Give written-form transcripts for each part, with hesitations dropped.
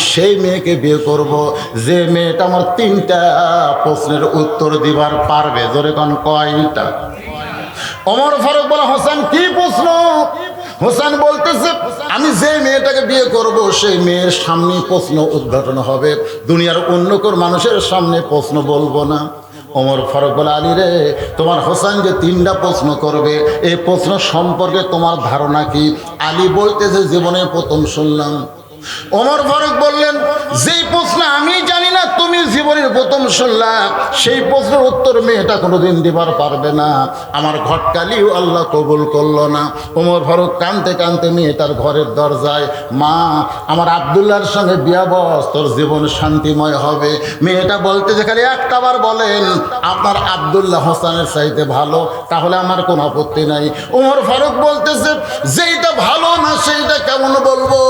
সেই মেয়েকে বিয়ে করব যে মেয়েটা আমার 3টা প্রশ্নের উত্তর দিবার পারবে। জোরে কোন কয়টা? ওমর ফারুক বলে, হোসেন কি প্রশ্ন? হোসেন বলতেছে, আমি যে মেয়েটাকে বিয়ে করব সেই মেয়ের সামনে প্রশ্ন উদ্ঘাটন হবে, দুনিয়ার অন্য কোন মানুষের সামনে প্রশ্ন বলবো না। ওমর ফারুক বলে, আলী রে, তোমার হোসেন যে 3টা প্রশ্ন করবে এই প্রশ্ন সম্পর্কে তোমার ধারণা কি? আলী বলতেছে, জীবনে প্রথম শুনলাম। ওমর ফারুক বললেন, যেই প্রশ্ন আমি জানি না তুমি জীবনের প্রথম শুনলাম, সেই প্রশ্নের উত্তর মেয়েটা কোনোদিন দিবার পারবে না। আমার ঘটকালিও আল্লাহ কবুল করলো না। ওমর ফারুক কাঁদতে কাঁদতে মেয়েটার ঘরের দরজায়, মা, আমার আব্দুল্লাহর সঙ্গে বিয়া বস, তোর জীবন শান্তিময় হবে। মেয়েটা বলতে যে, খালি একটাবার বলেন আপনার আব্দুল্লাহ হোসেনের চাইতে ভালো, তাহলে আমার কোনো আপত্তি নাই। ওমর ফারুক বলতেছে, যেইটা ভালো না সেইটা কেমন বলবো?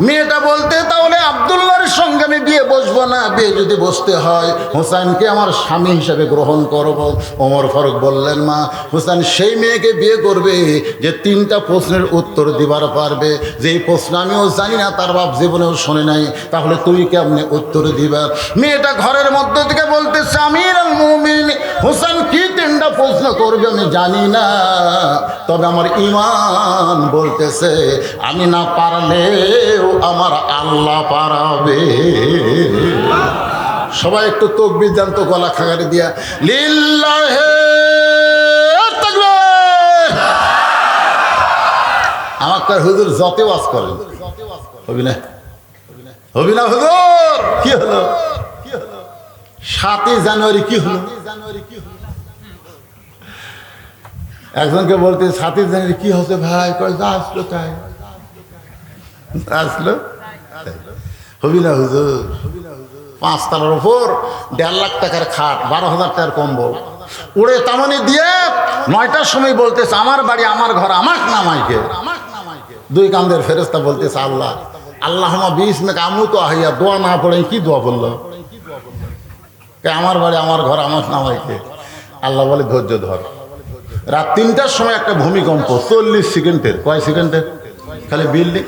মেয়েটা বলতে, তাহলে আব্দুল্লাহর সঙ্গে আমি বিয়ে বসবো না, বিয়ে যদি বসতে হয় হোসেনকে আমার স্বামী হিসেবে গ্রহণ করব। ওমর ফারুক বললেন, মা, হোসেন সেই মেয়েকে বিয়ে করবে যে 3টা প্রশ্নের উত্তর দিবার পারবে, যেই প্রশ্ন আমিও জানি না, তার বাপ জীবনেও শোনে নাই, তাহলে তুই কেমনে উত্তর দিবা? মেয়েটা ঘরের মধ্য থেকে বলতেছে, আমিরুল মুমিনিন, হোসেন কি 3টা প্রশ্ন করবে আমি জানি না, তবে আমার ঈমান বলতেছে আমি না পারলেও আমার আল্লাহ পারাবে। সবাই একটু তাকবীর জানতো গলা খাগারে দিয়া, লিল্লাহে তাকবীর। আমাকে হুজুর যত ওয়াজ করেন, হবি না হবি না হুজুর? কি হলো? 7ই জানুয়ারি কি হলো? একজনকে বলতে, 7ই জানুয়ারি কি হচ্ছে ভাই? কয় যা আসলো তাই আসলো। হবি না হুজুর? 5 তলার উপর 1.5 লাখ টাকার খাট, 12,000 টাকার কম্বল উড়ে তামানি দিয়ে 9টার সময় বলতেছে, আমার বাড়ি আমার ঘর, আমাক নামাইকে। 2 কান্দের ফেরেশতা বলতেছে, আল্লাহ আল্লাহুম্মা বিসমিকা আমুতু আহিয়া। দোয়া না পড়ে কি দোয়া বললো? আমার বাড়ি আমার ঘর, আমাক নামাইকে। আল্লাহ বলে, ধৈর্য ধর। রাত 3টার সময় একটা ভূমিকম্প, 40 সেকেন্ডের। কয় সেকেন্ডের? খালি বিল্ডিং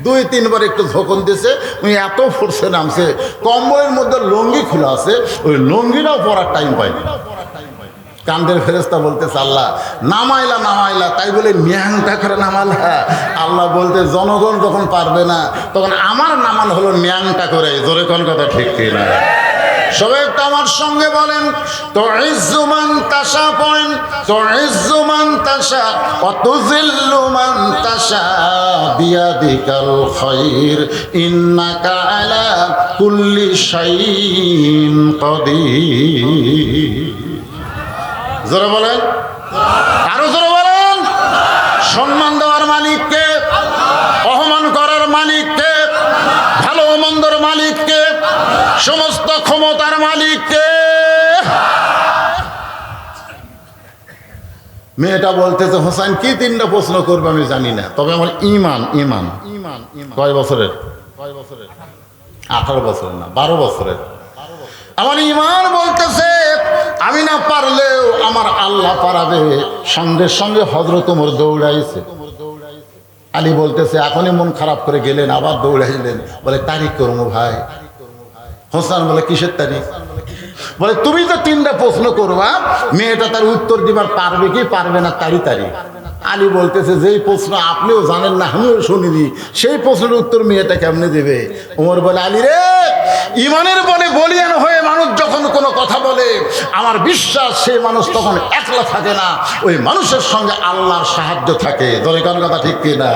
2-3 বার একটু ঝোঁকন দিয়েছে, উনি এত ফোর্সে নামছে, কম্বলের মধ্যে লুঙ্গি খোলা আছে, ওই লুঙ্গিটাও পরার টাইম পাইনি। কান্দের ফেরেশতা বলতেছে, আল্লাহ নামাইলা নামাইলা, তাই বলে ন্যাংটা করে নামালা? আল্লাহ বলতে, জনগণ যখন পারবে না তখন আমার নামান হলো ন্যাংটা করে। জোরে কোন কথা ঠিক কিনা? সবাই একটু আমার সঙ্গে বলেন, তো ইজ্জুমান তাশা পয়েন, তো ইজ্জুমান তাশা অতুজিল্লু মান তাশা বিয়াদিকাল খায়র ইন্নাকা আলা কুল্লি শাইইন কাদির। জোরে বলেন, আরো জোরে বলেন। সম্মান দেওয়ার মালিককে, অপমান করার মালিককে, ভালো মন্দর মালিককে, সমস্ত ক্ষমতার মালিককে। মেয়েটা বলতেছে, হোসেন কি 3টা প্রশ্ন করবে আমি জানি না, তবে আমার ঈমান। ঈমান কয় বছরের? 18 বছরের না, 12 বছরের। আমার ঈমান বলতেছে আমি না পারলেও আমার আল্লাহ পারাবে। সঙ্গে সঙ্গে হযরত ওমর দৌড়াইছে। আলী বলতেছে, এখনই মন খারাপ করে গেলেন, আবার দৌড়াইলেন। বলে, তারিখ করবো ভাই। হোসেন বলে, কিসের তারিখ? বলে, তুমি তো 3টা প্রশ্ন করবা, মেয়েটা তার উত্তর দিবার পারবে কি পারবে না, তারই তারিখ। আলী বলতেছে, যেই প্রশ্ন আপনিও জানেন না আমিও শুনিনি, সেই প্রশ্নের উত্তর মেয়েটা কেমনে দেবে? ওমর বলে, আলী রে, ঈমানের বলে বলিয়ান হয়ে মানুষ যখন কোনো কথা বলে, আমার বিশ্বাস সেই মানুষ তখন একলা থাকে না, ওই মানুষের সঙ্গে আল্লাহর সাহায্য থাকে। দলে কোন কথা ঠিক কিনা?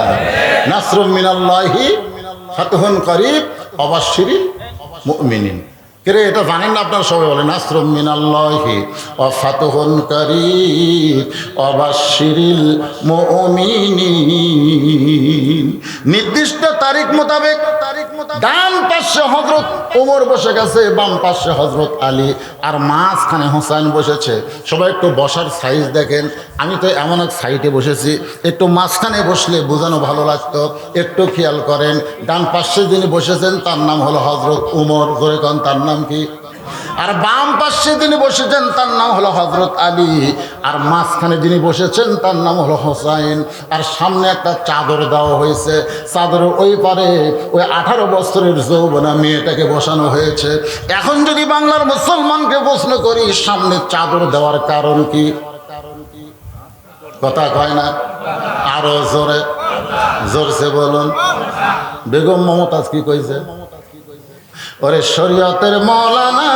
নাসরুম মিনাল্লাহি ফাতহুন করিব ওয়াবাশশিরিল মুমিনিন। কে এটা জানেন না আপনারা? সবাই বলেন, নাসরুম মিনাল্লাহি ওয়া ফাতহুন করিব ওয়াবাশশিরিল মুমিনিন। নির্দিষ্ট তারিখ মোতাবেক ডান পাশে হযরত ওমর বসে গেছে, বাম পাশে হযরত আলী, আর মাঝখানে হোসেন বসেছে। সবাই একটু বসার সাইজ দেখেন। আমি তো এমন এক সাইডে বসেছি, একটু মাঝখানে বসলে বোঝানো ভালো লাগতো। একটু খেয়াল করেন, ডান পাশে যিনি বসেছেন তার নাম হলো হযরত ওমর। জোরে কোন তার নাম কি? আর বাম পাশে যিনি বসেছেন তার নাম হলো হযরত আলী, আর মাঝখানে যিনি বসেছেন তার নাম হলো হোসাইন। আর সামনে একটা চাদর দেওয়া হয়েছে, চাদরের ওই পারে ওই 18 বছরের যৌবনা মেয়েটাকে বসানো হয়েছে। এখন যদি বাংলার মুসলমানকে প্রশ্ন করি সামনে চাদর দেওয়ার কারণ কি, কথা কয় না, আরো জোরে জোরছে বলুন। বেগম মমতাজ কি কইছে? ওরে শরীয়তের মৌলানা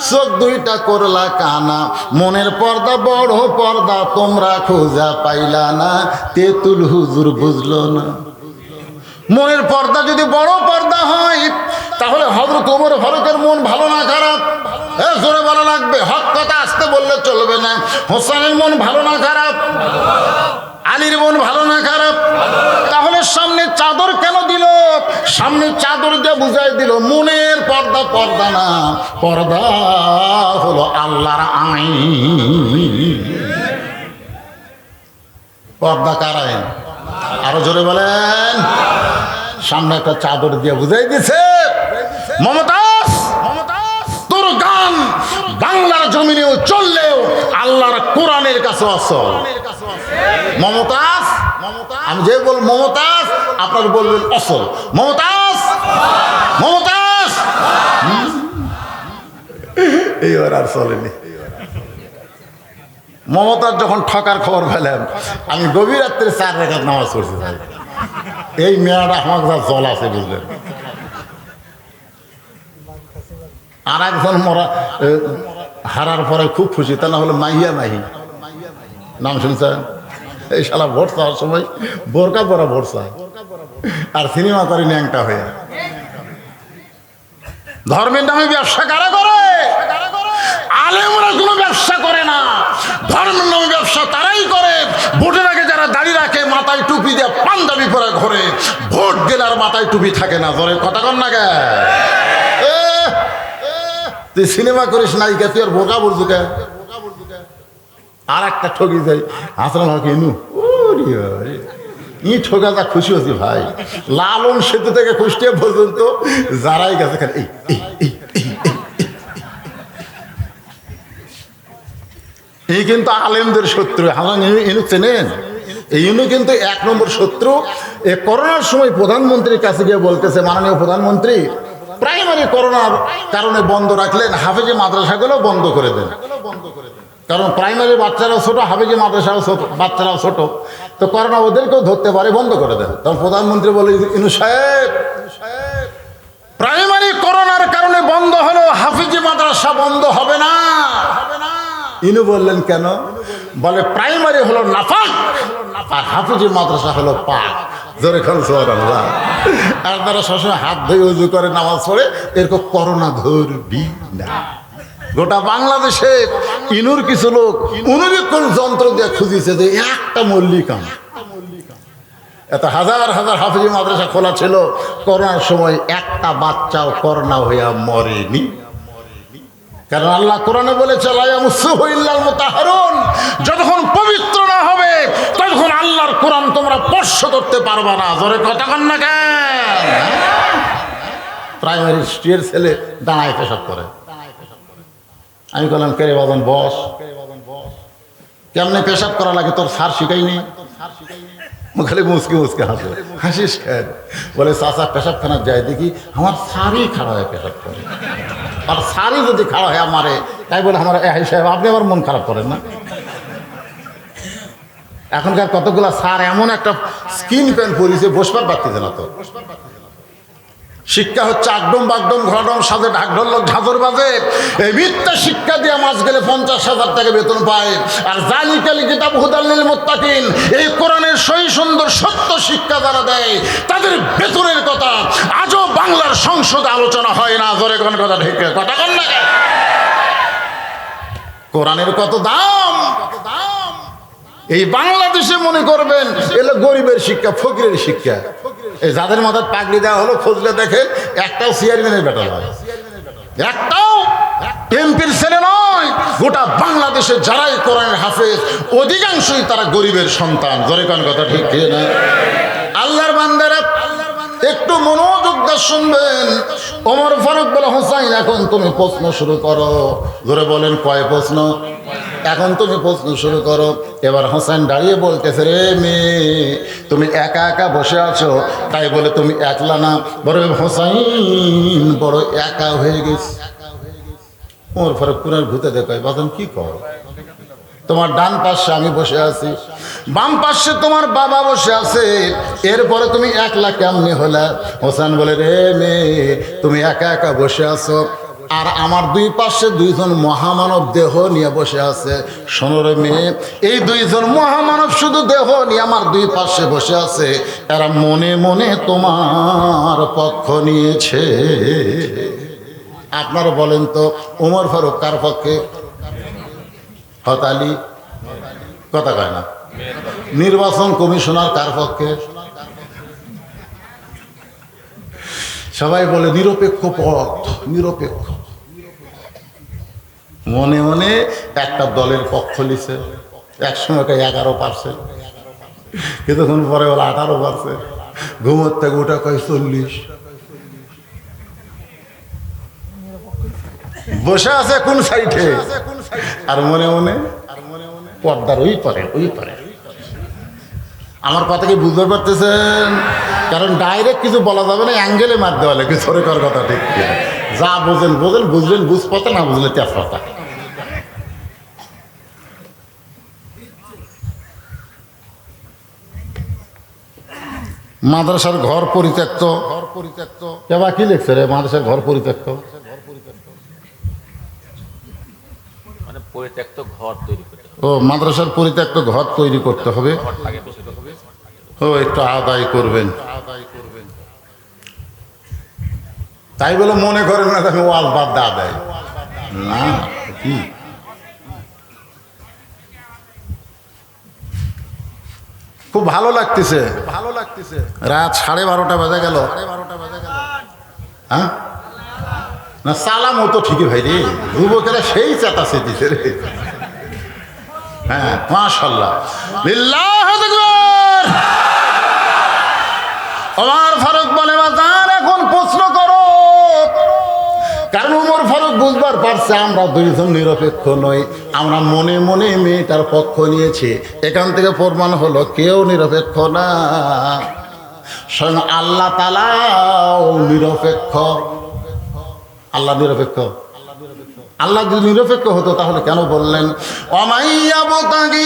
চোখ দুইটা করলা কানা, মনের পর্দা বড় পর্দা তোমরা খোঁজা পাইলা না, তেতুল হুজুর বুঝলো না। মনের পর্দা যদি বড় পর্দা হয় তাহলে হযরত ওমর ফারুকের মন ভালো না খারাপ? জোরে বলা লাগবে, হক কথা আসতে বললে চলবে না। হোসেনের মন ভালো না খারাপ? আলীর মন ভালো না খারাপ? তাহলে সামনে চাদর কেন দিল? সামনে চাদর দিয়ে বুঝাই দিল মনের পর্দা পর্দা না, পর্দা হলো আল্লাহর আইন। পর্দা কার আইন? আরো জোরে বলেন। সামনে একটা চাদর দিয়ে বুঝাই দিছে মমতাজ তোর গান বাংলার জমিনেও চললেও আল্লাহর কোরআনের কাছে আসল। মমতাজ, আমি যে বল মমতাজ আপনার বলবেন আসল। মমতাজ মমতাজ এইবার আর চলেনি। মমতাজ যখন ঠকার খবর পেলাম আমি গভীর রাত্রে 4 রাকাত নামাজ পড়ছি ভাই। এই মেয়াটা আমার যা জল আছে বুঝলেন। আর একজন মরা হারার পরে খুব খুশি, তা না হলো মাহিয়া মাহি, নাম শুনছেন? এই শালা ভোট চাওয়ার সময় বোরকা পরা ভোট চায় আর সিনেমা করে ন্যাংটা হয়ে। ধর্মের নামে ব্যবসা কারা করে? আলেমরা কোনো ব্যবসা করে না, ধর্মের নামে ব্যবসা তারাই করে। ভোটের আগে যারা দাঁড়িয়ে রাখে মাথায় টুপি দিয়ে পাঞ্জাবি পরে ঘরে, ভোট গেলে আর মাথায় টুপি থাকে না। ধরে কথা কন না কে? তুই সিনেমা করিস নায়িকা, তুই আর বোকা বলছু কে? আর একটা ঠকি যাই আসলাম ইনু ই ঠকা যা খুশি হচ্ছি ভাই। লালন সেতু থেকে কুষ্টিয়া পর্যন্ত যারাই গেছে খালি এই কিন্তু আলেমদের শত্রু। হালান ইনু চেনেন? এই ইনু কিন্তু 1 নম্বর শত্রু। এ করোনার সময় প্রধানমন্ত্রীর কাছে গিয়ে বলতেছে, মাননীয় প্রধানমন্ত্রী প্রাইমারি করোনার কারণে বন্ধ রাখলেন, হাফেজি মাদ্রাসাগুলো বন্ধ করে দেন। কারণ প্রাইমারি বাচ্চারাও ছোট, হাফেজি মাদ্রাসাও ছোট, বাচ্চারাও ছোট, তো করোনা ওদেরকেও ধরতে পারে, বন্ধ করে দেন। তখন প্রধানমন্ত্রী বলে, ইনু সাহেব প্রাইমারি করোনার কারণে বন্ধ হলো, হাফেজি মাদ্রাসা বন্ধ হবে না। ইনু বললেন কেন? বলে প্রাইমারি হলো নাফাক আর হাফেজি মাদ্রাসা হলো পাক। জোরে খান সুবহানাল্লাহ। আর তারা সবসময় হাত ধুয়ে উজু করে নামাজ পড়ে, এরকম করোনা ধরবি না। গোটা বাংলাদেশে ইনুর কিছু লোক কোন যন্ত্র দিয়ে খুঁজিছে যে একটা মল্লিকাম, এত হাজার হাজার হাফেজি মাদ্রাসা খোলা ছিল, করোনার সময় একটা বাচ্চাও করোনা হইয়া মরেনি। কারণ আল্লাহ কোরআনে বলেছে যতক্ষণ পবিত্র না হবে ততক্ষণ আল্লাহর কোরআন তোমরা স্পর্শ করতে পারবা না। জোরে কথা কন না কেন? প্রাইমারি স্কুলের ছেলে দাঁড়ায় পেশাব করে। আমি বললাম কে রে বাজান বস, কেমনে পেশাব করা লাগে তোর স্যার শিখাইনি? খালি মুসকে মুসকে হাসে। হাসিস খেন? বলে চাচা পেশাবখানা যায় দেখি আমার স্যারই খাড়া হয়ে পেশাব করে, আর স্যারই যদি খাড়া হয়ে আমারে, তাই বলে আমার সাহেব আপনি আবার মন খারাপ করেন না? এখনকার কতগুলা স্যার এমন একটা স্কিন প্যান্ট পরিছে বসবার পারতেছে না। তো শিক্ষা হচ্ছে আগডম বাগডম ঘরডম সাথে ঢাকঢোলক ঝাঁঝর বাজে। এই মিথ্যা শিক্ষা দিয়ে মাস গেলে 50,000 টাকা বেতন পায়। আর জালিকাল কিতাব হুদাল লিল মুত্তাকিন, এই কোরআনের সহি সুন্দর সত্য শিক্ষা যারা দেয় তাদের বেতনের কথা আজও বাংলার সংসদে আলোচনা হয় না। জোরে কোন কথা ঠিক কথা কন না? কোরআনের কত দাম! এই বাংলাদেশে মনে করবেন এলো গরিবের শিক্ষা, ফকিরের শিক্ষা। এই যাদের মাথায় পাগড়ি দেওয়া হলো খুঁজলে দেখেন একটাও চেয়ারম্যানের বেটা নয়, একটাও এমপির ছেলে নয়। গোটা বাংলাদেশে যারাই কোরআনের হাফেজ অধিকাংশই তারা গরিবের সন্তান। জোরে কোন কথা ঠিক না? আল্লাহর বান্দারা একটু মনোযোগ দিয়ে শুনবেন। ওমর ফারুক বলে, হোসাইন এখন তুমি প্রশ্ন শুরু করো। ধরে বলেন কয় প্রশ্ন? এখন তুমি প্রশ্ন শুরু করো। এবার হোসেন দাঁড়িয়ে বলতেছে, রে মেয়ে, তুমি একা একা বসে আছো, তাই বলে তুমি একলা না, বড় হোসাইন বড় একা হয়ে গেছে। ওমর ফারুক পুরার ভূতে দেখায়, বাদন কি কর? তোমার ডান পাশে আমি বসে আছি, বাম পাশে তোমার বাবা বসে আছে, এরপরে তুমি একলা কেমনি হলা? হোসেন বলে, রে মেয়ে, তুমি একা একা বসে আছো, আর আমার দুই পাশে দুইজন মহামানব দেহ নিয়ে বসে আছে। শোনো রে মেয়ে, এই দুইজন মহামানব শুধু দেহ নিয়ে আমার দুই পাশে বসে আছে, এরা মনে মনে তোমার পক্ষ নিয়েছে। আপনারা বলেন তো, ওমর ফারুক কার পক্ষে? হত আলী কথা কয় না। নির্বাচন কমিশনার কার পক্ষে? সবাই বলে নিরপেক্ষ পথ, নিরপেক্ষ। মনে মনে একটা দলের পক্ষ নিছে। একসময় 11%, কিছুক্ষণ পরে বলে 18%, ঘুমোর থেকে ওটা কয় 40। বসে আছে কোন সাইডে, আর মনে মনে পর্দার ওই পারে ওই পারে। আমার কথা কি বুঝতে পারতেছেন? কারণ ডাইরেক্ট কিছু বলা যাবে না, অ্যাঙ্গেলে মার দেওয়া লাগে। সরকার কথা ঠিক, যা বোঝেন বোঝেন, বুঝলেন বুঝপাতা, না বুঝলে তেজপাতা। মাদ্রাসার ঘর পরিত্যক্ত, কেবা কি লিখছে রে? মাদ্রাসার ঘর পরিত্যক্ত, পরিত্যক্ত ঘর তৈরি করতে হবে। ও মাদ্রাসার পরিত্যক্ত ঘর তৈরি করতে হবে। ও একটু আদায় করবেন, তাই বলে মনে করেন না আমি ওয়াজ বাদ দা দেয় না। কি খুব ভালো লাগতেছে, ভালো লাগতেছে। রাত 12:30 বাজে গেল। হ্যাঁ না, সালাম হতো ঠিকই ভাই রে, যুবকেরা সেই চেতাছে দিছে রে। হ্যাঁ মাশাআল্লাহ, লিল্লাহু আকবার। ওমর ফারুক বলে, বাজার এখন প্রশ্ন করো। কারণ ওমর ফারুক বুঝবার পারছে আমরা দুইজন নিরপেক্ষ নই, আমরা মনে মনে মেয়েটার পক্ষ নিয়েছি। এখান থেকে প্রমাণ হলো কেউ নিরপেক্ষ না, স্বয়ং আল্লাহ তাআলাও নিরপেক্ষ। আল্লাহ নিরপেক্ষ। আল্লাহ যদি নিরপেক্ষ হতো তাহলে কেন বললেন ওয়ামাইয়াবতাগি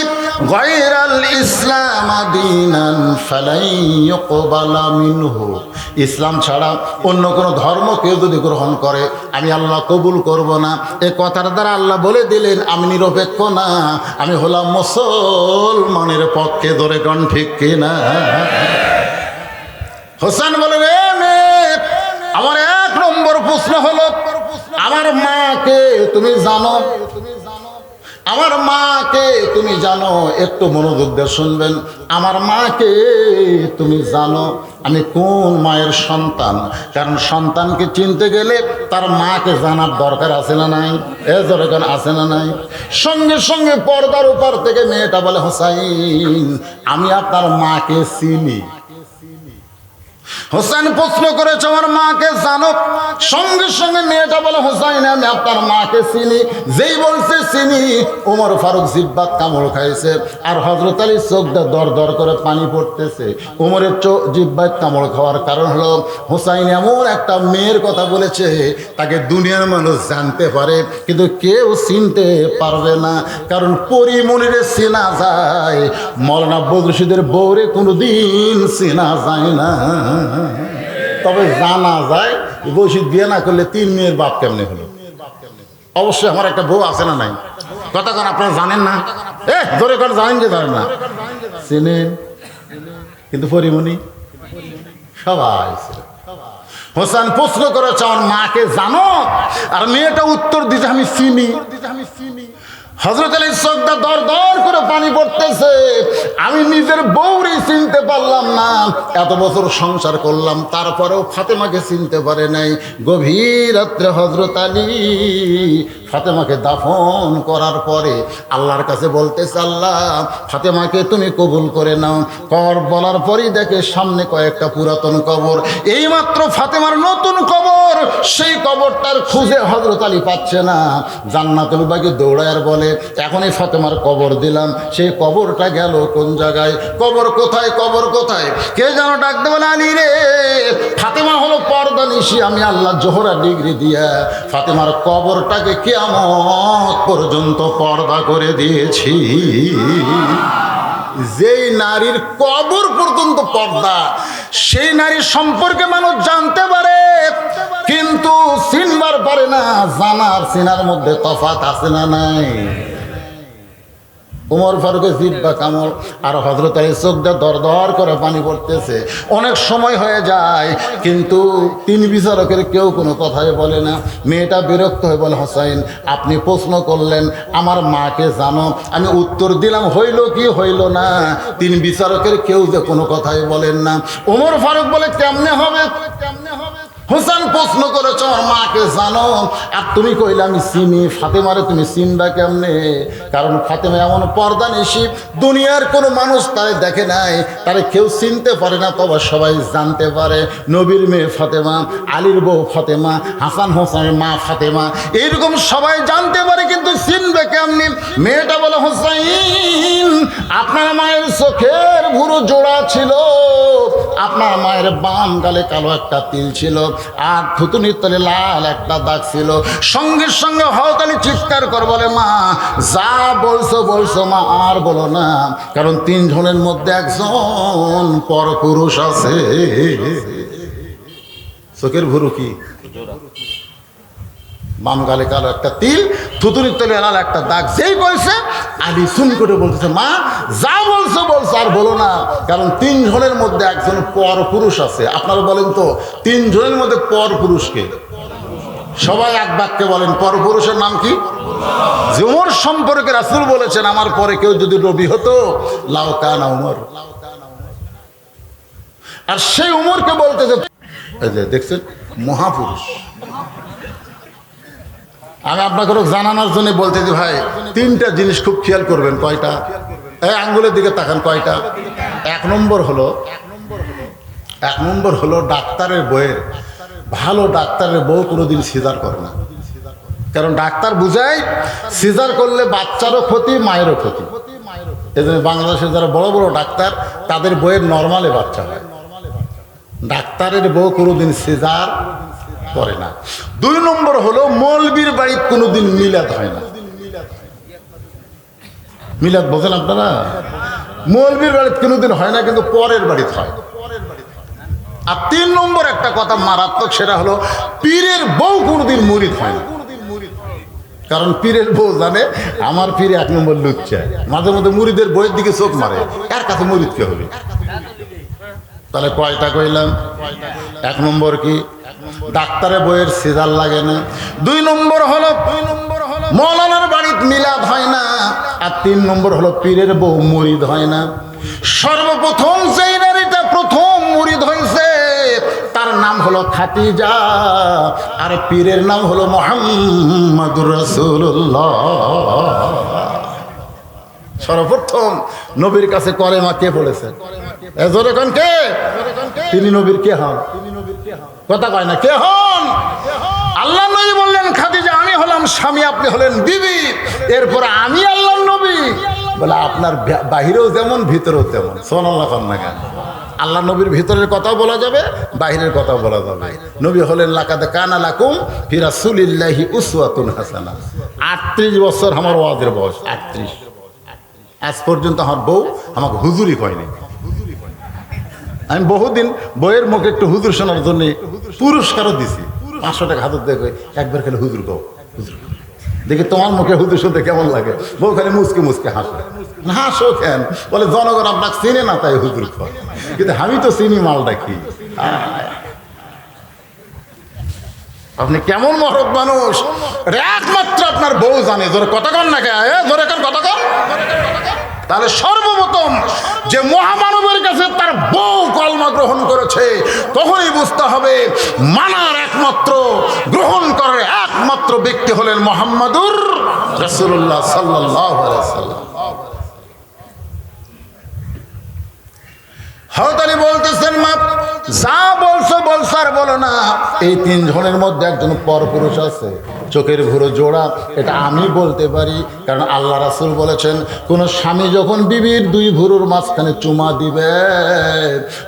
গায়রাল ইসলাম দীনান ফালাই ইউকবালা মিনহু? ইসলাম ছাড়া অন্য কোনো ধর্ম কেউ যদি গ্রহণ করে আমি আল্লাহ কবুল করব না। এই কথার দ্বারা আল্লাহ বলে দিলেন আমি নিরপেক্ষ না, আমি হলাম মুসলমানের পক্ষে। ধরে কোন ঠিক কিনা? হোসেন বলে, রে মেয়ে, আমার 1 নম্বর প্রশ্ন হলো, আমার মাকে তুমি জানো? আমার মাকে তুমি জানো? একটু মনোযোগ দিয়ে শুনবেন। আমার মাকে তুমি জানো? আমি কোন মায়ের সন্তান? কারণ সন্তানকে চিনতে গেলে তার মাকে জানার দরকার আছে না নাই? এ দরকার আছে না নাই? সঙ্গে সঙ্গে পর্দার উপর থেকে মেয়েটা বলে, হোসাইন আমি আপনার মাকে চিনি। হোসেন প্রশ্ন করেছে, আমার মাকে জানো? সঙ্গে সঙ্গে মেয়েটা বলে, হোসাইন আমি আপনার মাকে চিনি। যেই বলছে চিনি, ওমর ফারুক জিব্বাত কামড় খাইছে, আর হযরত আলী চোখটা দর দর করে পানি পড়তেছে। ওমরের জিব্বাত কামড় খাওয়ার কারণ হলো হোসাইন এমন একটা মেয়ের কথা বলেছে, তাকে দুনিয়ার মানুষ জানতে পারে কিন্তু কেউ চিনতে পারবে না। কারণ পরিমনিরে চেনা যায়, মওলানা বদরুদ্দোজের বউরে কোনোদিন চেনা যায় না। তবে জানা যায় বসিত বিয়ে না করলে 3 মেয়ের বাপ কেমনে হলো। অবশ্যই আমার একটা বউ আছে না নাই? কথা কেন আপনারা জানেন না? ধরে কর জানেন যে জানেন না, চেনেন কিন্তু পরিমণি সবাই। হোসেন প্রশ্ন করেছে, আমার মাকে জানো? আর মেয়েটা উত্তর দিতে আমি চিনি। হযরত আলীর চোখটা দর দর করে পানি পড়তেছে। আমি নিজের বউরে চিনতে পারলাম না, এত বছর সংসার করলাম, তারপরেও ফাতেমাকে চিনতে পারে নাই। গভীর রাত্রে হযরত আলী ফাতেমাকে দাফন করার পরে আল্লাহর কাছে বলতেছে, আল্লাহ ফাতেমাকে তুমি কবুল করে নাও। কর বলার পরেই দেখে সামনে কয়েকটা পুরাতন কবর। এইমাত্র ফাতেমার নতুন কবর, সেই কবরটার খুঁজে হযরত আলী পাচ্ছে না। জান্নাতুল বাগি দৌড়ায় আর বলে, এখনই ফাতেমার কবর দিলাম, সেই কবরটা গেল কোন জায়গায়? কবর কোথায়? কবর কোথায়? কে যেন ডাকতে বলে, আলী রে, ফাতেমা হলো পর্দা নিশি, আমি আল্লাহ জোহরা ডিগ্রি দিয়া ফাতেমার কবরটাকে কিয়ামত পর্যন্ত পর্দা করে দিয়েছি। যেই নারীর কবর পর্যন্ত পর্দা, সেই নারী সম্পর্কে মানুষ জানতে পারে কিন্তু চিনবার পারে না। জানার চিনার মধ্যে তফাৎ আছে না নাই? উমর ফারুকের জিহ্বা কামড় আর হযরত আলী চোখ দিয়ে দর দর করে পানি পড়তেছে। অনেক সময় হয়ে যায় কিন্তু তিন বিচারকের কেউ কোনো কথাই বলে না। মেয়েটা বিরক্ত হয়ে বলে, হোসাইন আপনি প্রশ্ন করলেন আমার মাকে জানো, আমি উত্তর দিলাম, হইল কি হইল না। তিন বিচারকের কেউ যে কোনো কথাই বলেন না। উমর ফারুক বলে, কেমনে হবে? হোসেন প্রশ্ন করেছ আমার মাকে জানো, আর তুমি কইলে আমি চিনি। ফাতেমারে তুমি চিনবা কেমনে? কারণ ফাতেমা এমন পর্দা নিশি, দুনিয়ার কোনো মানুষ তারে দেখে নাই, তারে কেউ চিনতে পারে না, তবে সবাই জানতে পারে নবীর মেয়ে ফাতেমা, আলীর বউ ফাতেমা, হাসান হোসেনের মা ফাতেমা, এইরকম সবাই জানতে পারে, কিন্তু চিনবে কেমনি? মেয়েটা বলে, হোসাইন আপনার মায়ের চোখের ভুরু জোড়া ছিল, আপনার মায়ের বাম গালে কালো একটা তিল ছিল, আর থুতুনির তলে লাল একটা দাগ ছিল। সঙ্গে সঙ্গে হযরত আলী চিৎকার করে বলে, মা যা বলছো বলছো মা, আর বলো না, কারণ তিনজনের মধ্যে একজন পরপুরুষ আছে। চোখের ভুরু কি? বাম গালে কালো একটা তিল, থুতুনির তলে লাল একটা দাগ। যেই বলছে আলী শুন করে বলতেছে, মা যা বলছো বলছো, আর বলো না, কারণ তিনজনের মধ্যে একজন পরপুরুষ আছে। আপনারা বলেন তো তিনজনের মধ্যে পরপুরুষকে? সবাই এক বাক্যে বলেন, পরপুরুষের নাম কি? যে উমর সম্পর্কে রাসূল বলেছেন, আমার পরে কেউ যদি নবী হতো লাউ কানা উমর। আর সেই উমরকে বলতেছে, এই যে দেখছেন মহাপুরুষ। আমি আপনাকে জানানোর জন্য বলতেছি ভাই, তিনটা জিনিস খুব খেয়াল করবেন। কয়টা? এই আঙ্গুলের দিকে তাকান, কয়টা? এক নম্বর হলো ডাক্তারের বইয়ের, ভালো ডাক্তারের বউ কোনোদিন সিজার করে না। কারণ ডাক্তার বুঝায় সিজার করলে বাচ্চারও ক্ষতি, মায়েরও ক্ষতি। এই জন্য বাংলাদেশের যারা বড় বড় ডাক্তার, তাদের বইয়ের নর্মালে বাচ্চা হয়। ডাক্তারের বউ কোনোদিন সিজার করে না। দুই নম্বর হলো মৌলবীর বাড়িতে কোনোদিন মিলাদ হয় না। মিলাদ বোঝেন আপনারা? মৌলবীর বাড়িতে কোনোদিন হয় না, কিন্তু পরের বাড়িতে হয়। আর তিন নম্বর একটা কথা মারাত্মক, সেটা হলো পীরের বউ কোনোদিন মুরিদ হয় না। কারণ পীরের বউ জানে আমার পীর এক নম্বর লুচ্চা, মাঝে মধ্যে মুরিদের বইয়ের দিকে চোখ মারে, কার কাছে মুরিদ কে হবে? তাহলে কয়টা কইলাম? এক নম্বর কি? ডাক্তারের বইয়ের সিজার লাগে না। দুই নম্বর হলো মৌলানার বাড়িতে মিলাদ হয় না। আর তিন নম্বর হলো পীরের বউ মুরিদ হয় না। সর্বপ্রথম যেই নারীটা প্রথম মুরিদ হয়েছে তার নাম হলো খাদিজা, আর পীরের নাম হলো মুহাম্মাদুর রাসূলুল্লাহ। সর্বপ্রথম নবীর কাছে কলেমা কে পড়েছেন? এজরেখন কে? তিনি নবীর কে হন? কথা কয় না, কে হন? আল্লাহ নবী বললেন, খাদিজা আমি হলাম স্বামী, আপনি হলেন বিবি, এরপর আমি আল্লাহ নবী। বলে আপনার বাহিরেও যেমন ভিতরেও তেমন। সুবহানাল্লাহ না কেন? আল্লাহ নবীর ভিতরের কথাও বলা যাবে, বাহিরের কথাও বলা যাবে। নবী হলেন লাকাদ কানা লাকুম ফি রাসূলিল্লাহি উসওয়াতুন হাসানাহ। 38 বছর আমার ওয়াজের বয়স, 38। আজ পর্যন্ত আমার বউ আমাকে হুজুরি কয়নি। আমি বহুদিন বইয়ের মুখে একটু হুজুর শোনার জন্য পুরস্কারও দিছি। 500 টাকা হাতের দেখে একবার খেলে হুজুর কও, হুজুর দেখি তোমার মুখে হুজুর শুনতে কেমন লাগে। বউ খালি মুসকে মুসকে হাসে। হাসো কেন? বলে জনগণ আপনাকে চিনে না তাই হুজুর কয়, কিন্তু আমি তো চিনি মালটা কি। আপনি কেমন মহৎ মানুষ একমাত্র আপনার বউ জানে। জোরে কথা কন না কে? জোরে কন, কথা কন। তাহলে সর্বপ্রথম যে মহামানবের কাছে তার বউ কলমা গ্রহণ করেছে, তখনই বুঝতে হবে মানার একমাত্র, গ্রহণ করার একমাত্র ব্যক্তি হলেন মুহাম্মাদুর রাসূলুল্লাহ সাল্লাল্লাহু আলাইহি ওয়াসাল্লাম। হযরত আলী বলতেছেন, মা যা বলছো বলছো আর বলো না, এই তিনজনের মধ্যে একজন পরপুরুষ আছে, চোখের ভুরু জোড়া, এটা আমি বলতে পারি, কারণ আল্লাহ রাসূল বলেছেন কোন স্বামী যখন বিবির দুই ভুরুর মাঝখানে চুমা দিবে,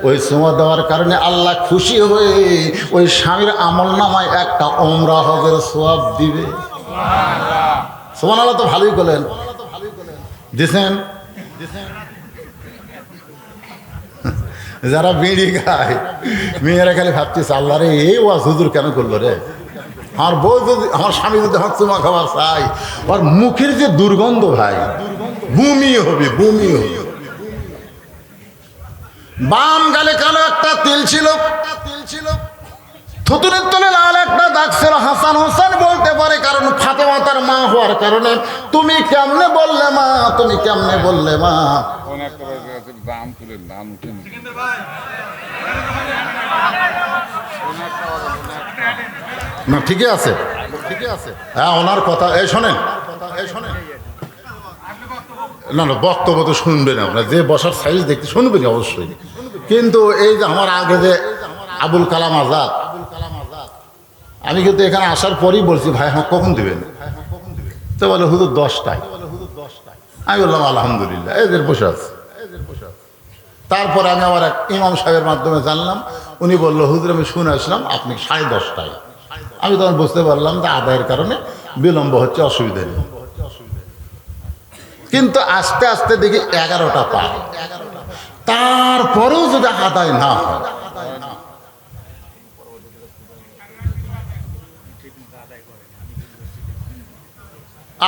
ওই চুমা দেওয়ার কারণে আল্লাহ খুশি হয়ে ওই স্বামীর আমলনামায় একটা উমরা হজের সওয়াব দিবে। সুবহানাল্লাহ। তো ভালোই বলেন দিছেন। যারা বিড়ি খায় মেয়েরা খালি ভাবতেছে আল্লাহ রে, এই ওয়াজ হুজুর কেন করলো রে? আমার বউ যদি, আমার স্বামী যদি আমার চুমা খাবার চাই, ওর মুখের যে দুর্গন্ধ ভাই, বমি হবে, বমি হবে। বাম গালে কালো একটা তিল ছিল, থুতুরের তলে লাল একটা দাগ ছিল। হাসান হোসেন বলতে পারে, কারণ ফাতেমা তার মা হওয়ার কারণে। তুমি কেমনে বললে মা, তুমি কেমনে বললে মা? না ঠিকই আছে, ঠিকই আছে। হ্যাঁ ওনার কথা, এই শোনেন, এই শোনেন, না না বক্তব্য তো শুনবেন আপনার, যে বসার সাইজ দেখতে শুনবেন অবশ্যই। কিন্তু এই যে আমার আগে যে আবুল কালাম আজাদ, আমি কিন্তু এখানে আসার পরেই বলছি ভাই হ্যাঁ কখন দিবেন? তো বলে হুজুর 10টায়। আমি বললাম আলহামদুলিল্লাহ, এদের বসে আছে। তারপর আমি আমার এক ইমাম সাহেবের মাধ্যমে জানলাম, উনি বললো হুজুর আমি শুনে আসলাম আপনি 10:30টায়। আমি তখন বুঝতে পারলাম যে আদায়ের কারণে বিলম্ব হচ্ছে, অসুবিধা নেই। কিন্তু আস্তে আস্তে দেখি 11টা পার, তারপরেও যদি আদায় না হয়,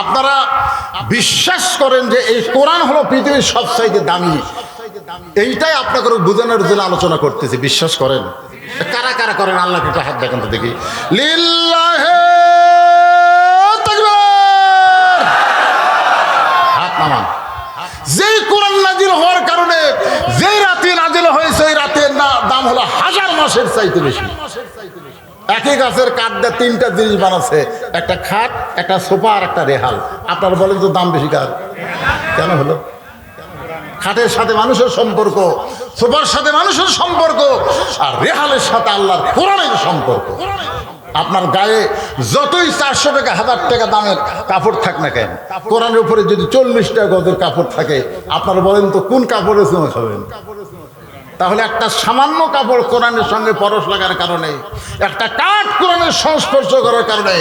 আপনারা বিশ্বাস করেন যে এই কোরআন হলো পৃথিবীর সবচাইতে দামি, এইটাই আপনাকে বোঝানোর জন্য আলোচনা করতেছি। বিশ্বাস করেন? কারা কারা করেন আল্লাহকে একটু হাত দেখেন তো দেখি। লিল্লাহে তাকবীর, হাত নামান। যেই কোরআন নাজিল হওয়ার কারণে, যেই রাতে নাজিল হয়েছে, ওই রাতের দাম হলো 1000 মাসের চাইতে বেশি। একই গাছের কাঠ দিয়ে 3টা জিনিস বানাচ্ছে, একটা খাট, একটা সোফা আর একটা রেহাল। আপনারা বলেন তো দাম বেশি কার? কেন হলো? খাটের সাথে মানুষের সম্পর্ক, সোফার সাথে মানুষের সম্পর্ক, আর রেহালের সাথে আল্লাহর কোরআনের সম্পর্ক। আপনার গায়ে যতই 400 টাকা 1000 টাকা দামের কাপড় থাক না কেন, কোরআনের উপরে যদি 40টা গজের কাপড় থাকে, আপনারা বলেন তো কোন কাপড়ে চুমা খাবেন? তাহলে একটা সামান্য কাপড় কোরআনের সঙ্গে পরশ লাগার কারণে, একটা কাঠ কোরআনের সংস্পর্শ করার কারণে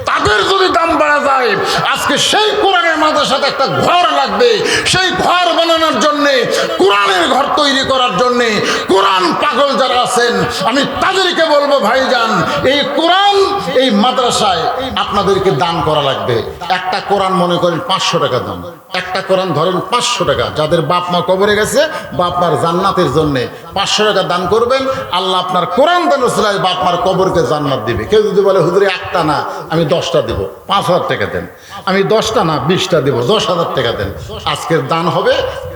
তাদের যদি দাম বাড়া যায়, আজকে সেই কোরআনের মাদ্রাসাতে একটা ঘর লাগবে। সেই ঘর বানানোর জন্যে, কোরআনের ঘর তৈরি করার জন্যে কোরআন পাগল যারা আছেন, আমি তাদেরকে বলবো ভাইজান, এই কোরআন এই মাদ্রাসায় আপনাদেরকে দান করা লাগবে। একটা কোরআন মনে করেন 500 টাকা দাম, একটা কোরআন ধরেন 500 টাকা। যাদের বাপ মা কবরে গেছে, বাপ মার জান্নাতের জন্যে 500 টাকা দান করবেন, আল্লাহ আপনার কোরআন দান ওসিলায় বাপ মার কবরকে জান্নাত দিবে। কেউ যদি বলে হুজুরে একটা না আমি 10টা দেবো, 5000 টাকা দেন। আমি 10টা না 20টা দেবো, 10,000 টাকা দেন। আজকের দান হবে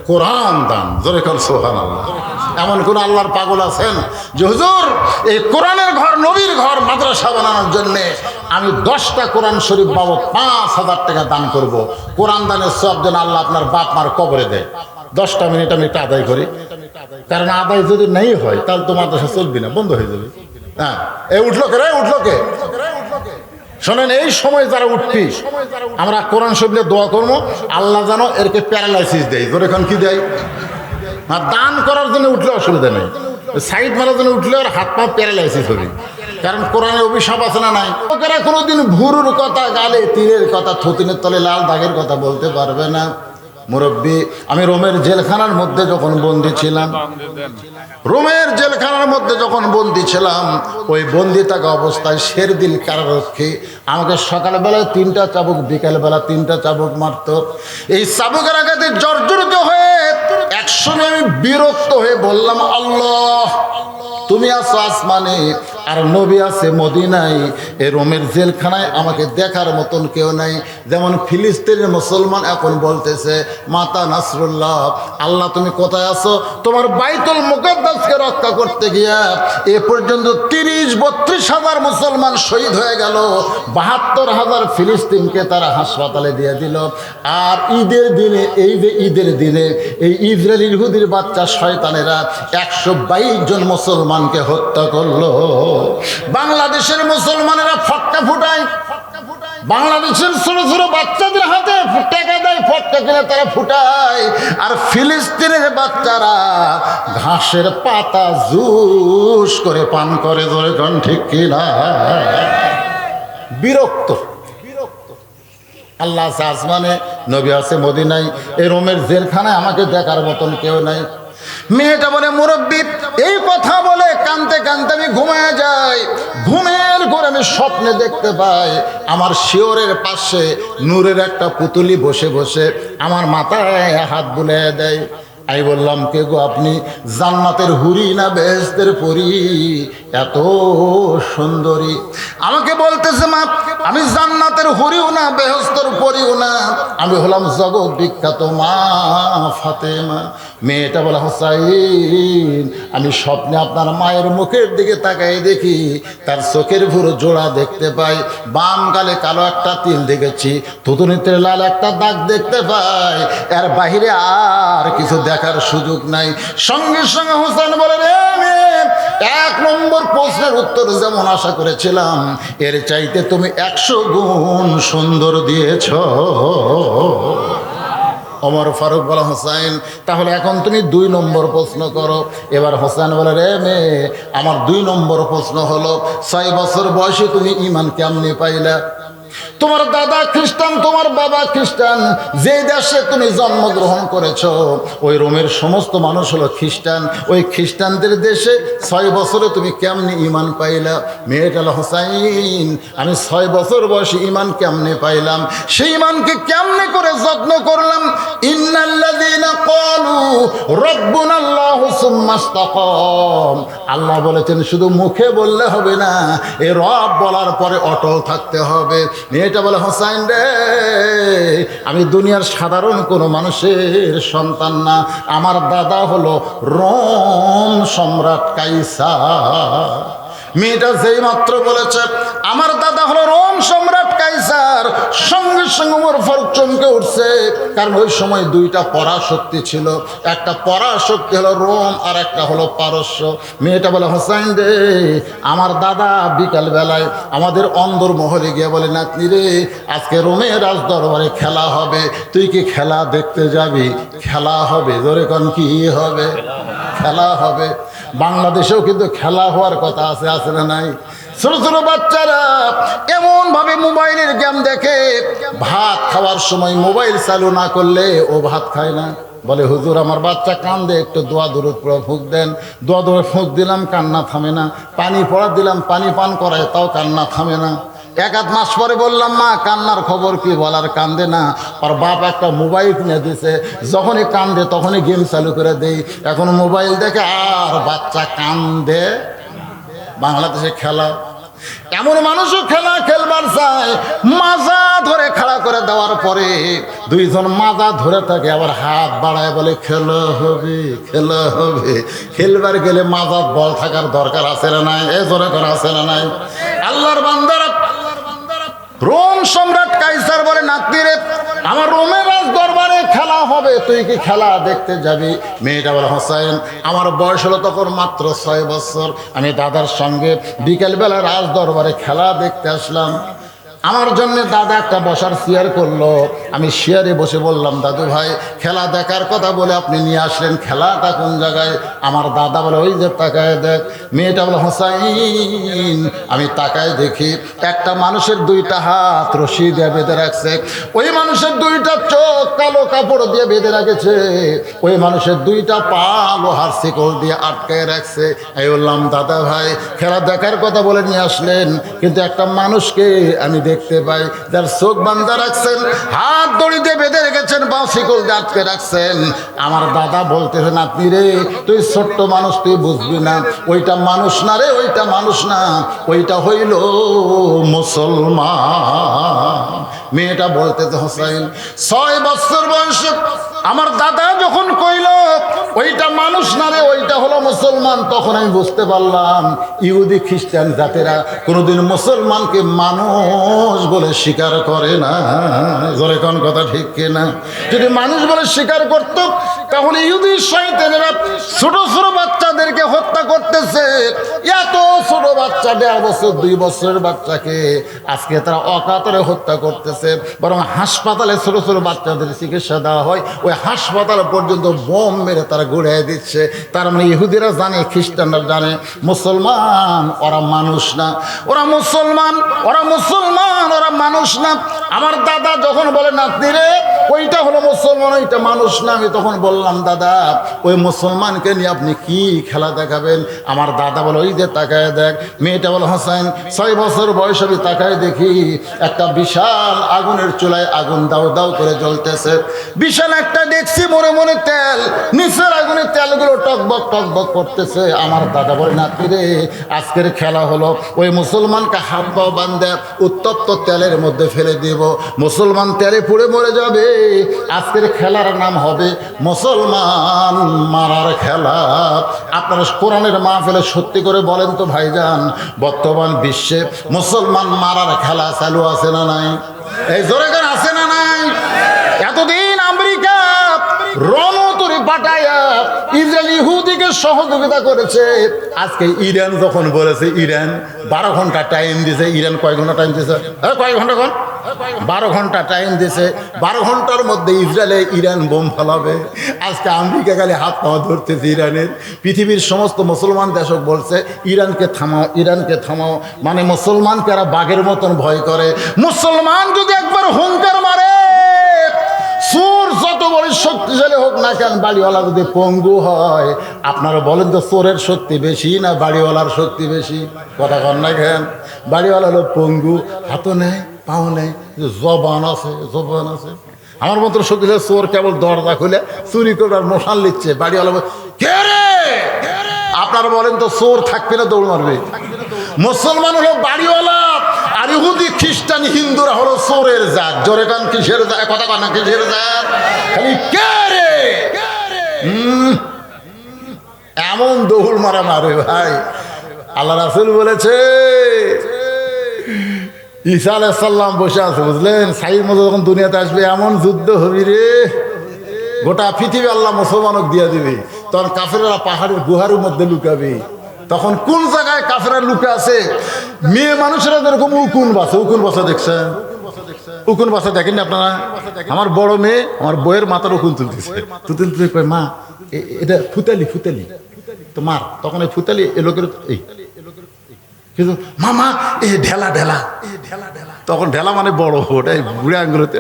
কোরআন দান। জোরে কাল সুবহানাল্লাহ। এমন কোন আল্লাহর পাগল আছেন যে হুজুর এই কোরআনের ঘর, নবীর ঘর, মাদ্রাসা বানানোর জন্যে আমি 10টা কোরআন শরীফ বাবদ 5000 টাকা দান করব। কোরআন দানের সওয়াব যেন আল্লাহ আপনার বাপ মার কবরে দেয়। 10টা মিনিট আমি এটা আদায় করি, কারণ আদায় যদি নেই হয় তাহলে তো মাদ্রাসা চলবে না, বন্ধ হয়ে যাবে। হ্যাঁ, এই উঠলো কে রে, উঠলো কে? শোনেন, এই সময় যারা উঠবি, আমরা কোরআন শরীফে দোয়া করবো, আল্লাহ যেন এরকে প্যারালাইসিস দেয়। ধরে এখন কি দেয়? দান করার জন্য উঠলে অসুবিধা নেই, সাইড মারার জন্য উঠলে আর হাত পা প্যারালাইসিস হবে। কারণ কোরআনের অভিশাপ আছে না নাই? লোকেরা কোনোদিন ভুরুর কথা, গালে তীরের কথা, থুতিনের তলে লাল দাগের কথা বলতে পারবে না। মুরব্বী, আমি রোমের জেলখানার মধ্যে যখন বন্দি ছিলাম, রোমের জেলখানার মধ্যে যখন বন্দি ছিলাম, ওই বন্দি থাকা অবস্থায় শেরদিল কারারক্ষী আমাকে সকালবেলায় 3টা চাবুক, বিকালবেলা 3টা চাবুক মারত। এই চাবুকের আঘাতে জর্জরিত হয়ে একসময় আমি বিরক্ত হয়ে বললাম, আল্লাহ তুমি আছো আসমানে, আর নবী আছে মদিনায়, এই রোমের জেলখানায় আমাকে দেখার মতন কেউ নাই। যেমন ফিলিস্তিনের মুসলমান এখন বলতেছে, মাতা নাসরুল্লাহ, আল্লাহ তুমি কোথায় আছো? তোমার বাইতুল মুকাদ্দাসকে রক্ষা করতে গিয়া এ পর্যন্ত 30-32 হাজার মুসলমান শহীদ হয়ে গেল, 72,000 ফিলিস্তিনকে তারা হাসপাতালে দিয়ে দিল। আর ঈদের দিনে, এই যে ঈদের দিনে এই ইসরায়েলি ইহুদির বাচ্চা শয়তানেরা 122 জন মুসলমানকে হত্যা করলো। বাংলাদেশের মুসলমানেরা ফটকা ফুটায়, বাংলাদেশের ছোট ছোট বাচ্চাদের হাতে টাকা দেয়, ফটকা কিনে তারা ফুটায়। আর ফিলিস্তিনের বাচ্চারা ঘাসের পাতা জুস করে পান করে, ধরে কোন ঠিক কিনা? বিরক্ত। আল্লাহ আছে আসমানে, নবী আছে মদিনায়, এই রোমের জেলখানায় আমাকে দেখার মতন কেউ নাই। মেয়েটা বলে, মুরব্বি এই কথা বলে কানতে কানতে আমি ঘুমায় যাই। ঘুমের ঘরে আমি স্বপ্নে দেখতে পাই আমার শিওরের পাশে নূরের একটা পুতুলি বসে বসে আমার মাথায় হাত বুলিয়ে দেয়। আমি বললাম, কে গো আপনি? জান্নাতের হুরি না বেহেশতের পরী? এত সুন্দরী। আমাকে বলতেছে, মা আমি জান্নাতের হুরিও না বেহেশতের পরীও না, আমি হলাম জগৎ বিখ্যাত মা ফাতেমা। মেয়েটা বলে, হোসাইন আমি স্বপ্নে আপনার মায়ের মুখের দিকে তাকাই দেখি তার চোখের ভুরু জোড়া দেখতে পাই, বাম গালে কালো একটা তিল দেখেছি, থুতুনিতে লাল একটা দাগ দেখতে পাই, এর বাহিরে আর কিছু দেখার সুযোগ নাই। সঙ্গে সঙ্গে হোসেন বলে, রে মেয়ে, 1 নম্বর প্রশ্নের উত্তর যেমন আশা করেছিলাম এর চাইতে তুমি 100 গুণ সুন্দর দিয়েছ। ওমর ফারুক বলে, হোসাইন তাহলে এখন তুমি 2 নম্বর প্রশ্ন করো। এবার হোসেন বলে, রে মেয়ে, আমার 2 নম্বর প্রশ্ন হলো 6 বছর বয়সে তুমি ঈমান কেমনে পাইলা? তোমার দাদা খ্রিস্টান, তোমার বাবা খ্রিস্টান, যে দেশে তুমি জন্মগ্রহণ করেছো ওই রোমের সমস্ত মানুষ হলো খ্রিস্টান, ওই খ্রিস্টানদের দেশে 6 বছরে তুমি কেমনে ঈমান পাইলা? মেয়েটা হলো, হোসাইন আমি 6 বছর বয়সে ঈমান কেমনে পাইলাম, সেই ঈমানকে কেমনে করে যত্ন করলাম। ইন্নাল্লাযীনা ক্বালু রাব্বুনাল্লাহু সুম্মা ইসতাকাম, আল্লাহ বলেছেন শুধু মুখে বললে হবে না, এই রব বলার পরে অটল থাকতে হবে। মেয়েটা বলে, হোসাইন রে, আমি দুনিয়ার সাধারণ কোনো মানুষের সন্তান না, আমার দাদা হলো রোম সম্রাট কাইসার। মেয়েটা যেই মাত্র বলেছে আমার দাদা হলো রোম সম্রাট কাইসার, সঙ্গে সঙ্গে ওমর ফারুক চমকে উঠছে, কারণ ওই সময় 2টা পরাশক্তি ছিল, একটা পরাশক্তি হলো রোম আর একটা হলো পারস্য। মেয়েটা বলে, হোসাইন রে, আমার দাদা বিকাল বেলায় আমাদের অন্দর মহলে গিয়ে বলে, নাতনি রে, আজকে রোমের রাজ দরবারে খেলা হবে, তুই কি খেলা দেখতে যাবি? খেলা হবে, জোরে কোন কি হবে? খেলা হবে। বাংলাদেশেও কিন্তু খেলা হওয়ার কথা আছে, আছে না নাই? ছোট ছোট বাচ্চারা এমন ভাবে মোবাইলের গেম দেখে, ভাত খাওয়ার সময় মোবাইল চালু না করলে ও ভাত খায় না। বলে, হুজুর আমার বাচ্চা কান্দে, একটু দোয়া দরুদ পড়ে ফুঁক দেন। দোয়া দরুদ ফুঁক দিলাম, কান্না থামে না। পানি পড়া দিলাম, পানি পান করায়, তাও কান্না থামে না। 1-8 মাস পরে বললাম, মা কান্নার খবর কি? বলার কান্দে না। আর বাপ একটা মোবাইল কিনে দিছে, যখনই কান্দে তখনই গেম চালু করে দেই। এখন মোবাইল দেখে আর বাচ্চা কান্দে। বাংলাদেশে খেলা, এমন মানুষও খেলা খেলবার চায়, মাজা ধরে খাড়া করে দেওয়ার পরে 2 জন মাজা ধরে থাকে, আবার হাত বাড়ায় বলে খেলা হবে, খেলা হবে। খেলবার গেলে মাজার বল থাকার দরকার আছে না নাই? এ জোরে করে আছে না নাই? আল্লাহর বান্দারা, রোম সম্রাট কাইসার বলে, নাতি রে, আমার রোমের রাজ দরবারে খেলা হবে, তুই কি খেলা দেখতে যাবি? মেয়েটা বলে, হোসাইন আমার বয়স হলো তখন মাত্র 6 বছর, আমি দাদার সঙ্গে বিকেলবেলা রাজ দরবারে খেলা দেখতে আসলাম। আমার জন্য দাদা একটা বসার চেয়ার করলো, আমি চেয়ারে বসে বললাম, দাদু ভাই খেলা দেখার কথা বলে আপনি নিয়ে আসলেন, খেলাটা কোন জায়গায়? আমার দাদা বলে, ওই যে তাকায় দেখ। মেয়েটা বলে, হোসাইন আমি তাকায় দেখি একটা মানুষের 2টা হাত রশি দিয়ে বেঁধে রাখছে, ওই মানুষের 2টা চোখ কালো কাপড় দিয়ে বেঁধে রাখেছে, ওই মানুষের 2টা পা লোহার শিকল দিয়ে আটকায় রাখছে। আমি বললাম, দাদা ভাই খেলা দেখার কথা বলে নিয়ে আসলেন, কিন্তু একটা মানুষকে আমি দেখতে পাই, যার চোখ বান্ধা রাখছেন, হাত দড়িতে বেঁধে রেখেছেন, বাঁ শিকল আটকে রাখছেন। আমার দাদা বলতেছেন, আপনি রে তুই ছোট্ট মানুষ, তুই বুঝবি না, ওইটা মানুষ না রে, ওইটা মানুষ না, ওইটা হইল মুসলমান। মেয়েটা বলতেছে, হোসেন 6 বছর বয়সে আমার দাদা যখন কইল ওইটা মানুষ না রে, ওইটা হলো মুসলমান, তখন আমি বুঝতে পারলাম ইহুদি খ্রিস্টান জাতেরা কোনোদিন মুসলমানকে মানুষ বলে স্বীকার করে না। জোরে কোন কথা ঠিক কিনা? যদি মানুষ বলে স্বীকার করত তাহলে ইহুদির শয়তানেরা ছোট ছোট বাচ্চাদেরকে হত্যা করতেছে। এত ছোট বাচ্চা, 1.5 বছর 2 বছরের বাচ্চাকে আজকে তারা অকাতরে হত্যা করতেছে। বরং হাসপাতালে ছোট ছোট বাচ্চাদের চিকিৎসা দেওয়া হয়, ওই হাসপাতাল পর্যন্ত বোম মেরে তারা গুড়িয়ে দিচ্ছে। তার মানে ইহুদিরা জানে, খ্রিস্টানরা জানে মুসলমান ওরা মানুষ না, ওরা মুসলমান, ওরা মুসলমান, ওরা মানুষ না। আমার দাদা যখন বলে, নাতনি রে ওইটা হলো মুসলমান, ওইটা মানুষ না, আমি তখন বললাম, দাদা ওই মুসলমানকে নিয়ে আপনি কি খেলা দেখাবেন? আমার দাদা বলে, ওই যে তাকায় দেখ। মেয়েটা বলে, হোসেন 6 বছর বয়স, আমি তাকায় দেখি একটা বিশাল আগুনের চুলায় আগুন দাও দাও করে জ্বলতেছে। বিশাল একটা দেখছি মনে মনে তেল, নিচের আগুনের তেলগুলো টকবক টকবক করতেছে। আমার দাদা বলে, নাতি রে আজকের খেলা হলো ওই মুসলমানকে হাত পাও বান্ধে উত্তপ্ত তেলের মধ্যে ফেলে দিব, মুসলমান তেলে পুড়ে মরে যাবে। আজকের খেলার নাম হবে মুসলমান মারার খেলা। আপনারা কোরআনের মাহফিলে সত্যি করে বলেন তো ভাইজান, বর্তমান বিশ্বে মুসলমান মারার খেলা চালু আছে না নাই? এই জোরে গান আছে না নাই? এতদিন আমেরিকা রণতরী পাঠায়া ইসরায়েল ইহুদিকে সহযোগিতা করেছে। আজকে ইরান যখন বলেছে, ইরান 12 ঘন্টা টাইম দিছে। ইরান কয় ঘন্টা টাইম দিছে? কয় ঘন্টা? 12 ঘন্টা টাইম দিছে। 12 ঘন্টার মধ্যে ইসরায়েলে ইরান বোম ফেলাবে। আজকে আমেরিকা খালি হাত পাওয়া ধরতেছে ইরানের। পৃথিবীর সমস্ত মুসলমান দেশক বলছে, ইরানকে থামাও, ইরানকে থামাও। মানে মুসলমানকে এরা বাঘের মতন ভয় করে। মুসলমান যদি একবার হুঙ্কার মারে, চোর যত বড় শক্তিশালী হোক না কেন, বাড়িওয়ালা যদি পঙ্গু হয়, আপনারা বলেন তো চোরের শক্তি বেশি না বাড়িওয়ালার শক্তি বেশি? কথা কন না কেন? বাড়িওয়ালা হলো পঙ্গু, হাতও নেয় পাও নেয়, জবান আছে, জবান আছে। আমার মতো শক্তিশালী চোর কেবল দরজা খুলে চুরি করে আর মশাল নিচ্ছে। বাড়িওয়ালা কে রে? আপনারা বলেন তো চোর থাকবে না দৌড় মারবে? মুসলমান হলো বাড়িওয়ালা, আর ইহুদি খ্রিস্টান হিন্দুরা হলো চোরের জাত। জোরে কান কিসের জাত? কথা কন না, কিসের জাত? খালি কে রে এমন দৌড় মারা মারে ভাই। আল্লাহ রাসূল বলেছে, ঈসা আলাইহিস সালাম বসে আছে, বুঝলেন? সাইয়ের মধ্যে যখন দুনিয়াতে আসবে এমন যুদ্ধ হবে রে, গোটা পৃথিবী আল্লাহ মুসলমানক দিয়ে দিবে। তখন কাফেররা পাহাড়ের গুহার মধ্যে লুকাবে। তখন কোন জায়গায় কাফেররা লুকে আছে? মেয়ে মানুষেরা যেরকম উকুন বাসে, উকুন বাসা দেখছেন? উকুন বাসা দেখেন আপনারা? আমার বড় মেয়ে আমার বইয়ের মাথার উকুন তুলতেছে, তুলতে কয়, মা এটা ফুতালি, ফুতালি তো মার। তখন এই ফুতালি এ লোকের এই কিন্তু মামা এ ঢেলা ঢেলা, তখন ঢেলা মানে বড়, ওটাই বুড়ে আঙ্গুলতে।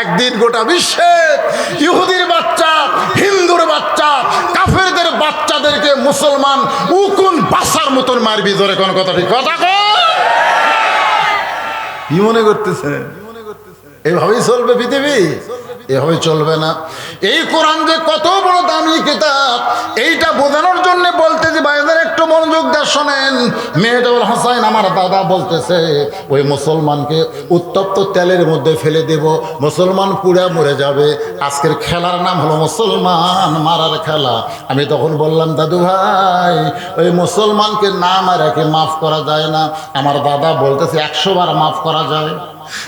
একদিন গোটা বিশ্বে ইহুদির বাচ্চা, হিন্দুর বাচ্চা, কাফেরদের বাচ্চাদেরকে মুসলমান উকুন বাসার মতন মারবি। ধরে কোন কথা ঠিক? কথা কি মনে করতেছে? এইভাবেই চলবে পৃথিবী? এভাবে চলবে না। এই কোরআন যে কত বড় দামি কিতাব, এইটা বোঝানোর জন্য বলতে যে ভাইদের একটু মনোযোগ দিয়ে শোনেন। মেয়েটাউল হোসেন আমার দাদা বলতেছে, ওই মুসলমানকে উত্তপ্ত তেলের মধ্যে ফেলে দেব, মুসলমান পুড়ে মরে যাবে। আজকের খেলার নাম হলো মুসলমান মারার খেলা। আমি তখন বললাম, দাদু ভাই ওই মুসলমানকে না মারাকে মাফ করা যায় না? আমার দাদা বলতেছে, 100 বার মাফ করা যায়,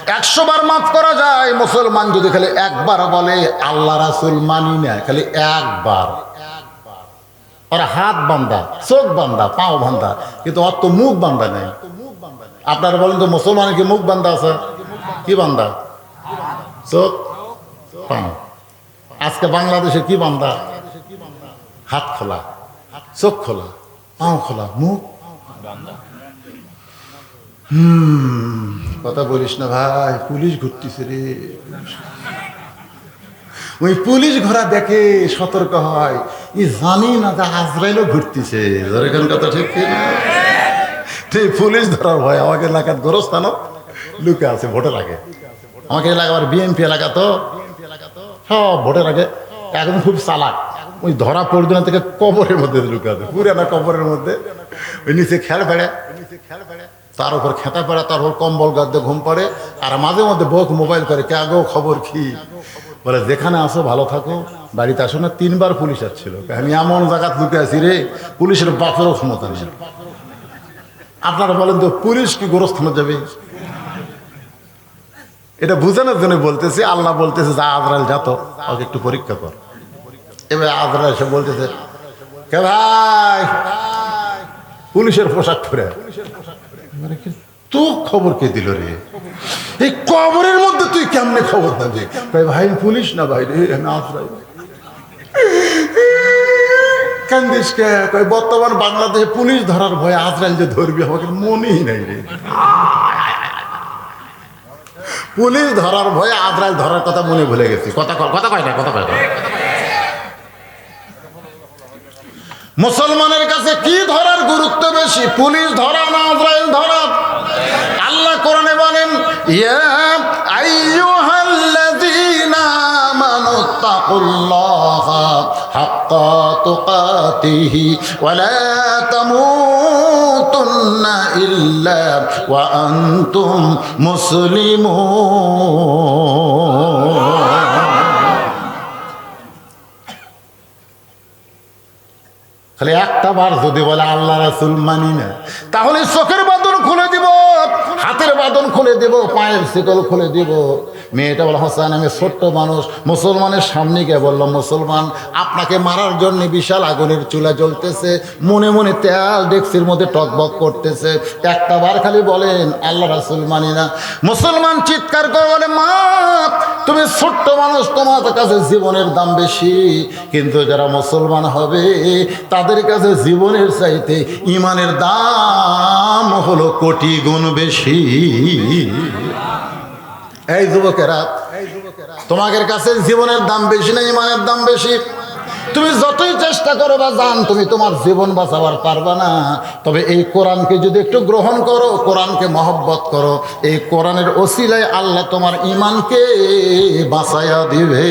100 বার মাফ করা যায়। মুসলমান যদি খালি একবার বলে আল্লাহ রাসূল মানি না, খালি একবার, ওরা হাত বান্ধা, চোখ বান্ধা, পাও বান্ধা, কিন্তু অত মুখ বান্ধা নেই। আপনারা বলেন তো মুসলমানের কি মুখ বান্ধা আছে? কি বান্ধা? চোখ, পাও। আজকে বাংলাদেশে কি বান্ধা? হাত খোলা, চোখ খোলা, পাও খোলা, মুখ বান্ধা। কথা বলিস না ভাই, পুলিশ ঘুরতেছে রে। ওই পুলিশ ঘোরা দেখে সতর্ক হয়, ই জানি না যে আজরাইলও ঘুরতেছে। কথা ঠিক না? ঠিক পুলিশ ধরার ভয় আমাকে এলাকার গোরস্থান লুকে আছে ভোটের আগে। আমাকে এলাকা আবার বিএনপি এলাকা তো সব ভোটের আগে এখন খুব চালাক। ওই ধরা পড়বে থেকে কবরের মধ্যে লুকে আছে, পুরানা কবরের মধ্যে। ওই নিচে খেয়াল ফেড়ে, তার উপর খেতা পড়ে, তার উপর কম্বল গাদ্দে ঘুম পড়ে। আর মাঝে মধ্যে বউকে মোবাইল করে, কে আগেও খবর কি বলে, যেখানে আসো ভালো থাকো, বাড়িতে আসো না। 3 বার পুলিশ আসছিল। আমি এমন জায়গা লুকে আছি রে, পুলিশের বাপেরও ক্ষমতা নেই। আপনারা বলেন তো পুলিশ কি গোরস্থানে যাবে? এটা বুঝানোর জন্য বলতেছি। আল্লাহ বলতেছে যা আজরাইল যা তো ওকে একটু পরীক্ষা কর। এবার আজরাইল এসে বলতেছে, কে ভাই পুলিশের পোশাক পরে, তো খবর কে দিল রে? এই কবরের মধ্যে তুই কেমনে খবর দিবি? ভাই পুলিশ না ভাই রে, আজরাইল। কান্দিস কে? বর্তমান বাংলাদেশে পুলিশ ধরার ভয়ে আজরাইল যে ধরবি আমাকে মনেই নাই রে। পুলিশ ধরার ভয়ে আজরাইল ধরার কথা মনে ভুলে গেছি। কথা কয় না। মুসলমানের কাছে কি ধরার গুরুত্ব বেশি, পুলিশ ধরা না আজরাইল ধরা? আল্লাহ কোরআনে বলেন, ইয়া আইয়ুহাল্লাযীনা আমানুত্তাকুল্লাহা হাক্কা তুকাতিহি ওয়া লা তামুতুন্না ইল্লা ওয়া আনতুম মুসলিমুন। খালি একটা বার যদি বলে আল্লাহ রাসূল মানি না, তাহলে চোখের বাঁধন খুলে দিব, হাতের বাঁধন খুলে দিব, পায়ের শিকল খুলে দিব। মেয়েটা বলে, হোসেন আমি ছোট্ট মানুষ। মুসলমানের সামনে গিয়ে বললাম, মুসলমান আপনাকে মারার জন্য বিশাল আগুনের চুলা জ্বলতেছে, মনে মনে তেল ডেকসির মধ্যে টকবক করতেছে, একটা বার খালি বলেন আল্লাহ রাসূল মানি না। মুসলমান চিৎকার করে বলে, মা তুমি ছোট্ট মানুষ, তোমার কাছে জীবনের দাম বেশি, কিন্তু যারা মুসলমান হবে তাদের কাছে জীবনের চাইতে ইমানের দাম হলো কোটি গুণ বেশি। এই যুবকেরা, তোমাদের কাছে জীবনের দাম বেশি না ইমানের দাম বেশি? তুমি যতই চেষ্টা করো বা জান, তুমি তোমার জীবন বাঁচাবার পারবা না। তবে এই কোরআনকে যদি একটু গ্রহণ করো, কোরআনকে মহব্বত করো, এই কোরআনের ওসিলায় আল্লাহ তোমার ইমানকে বাঁচাইয়া দিবে।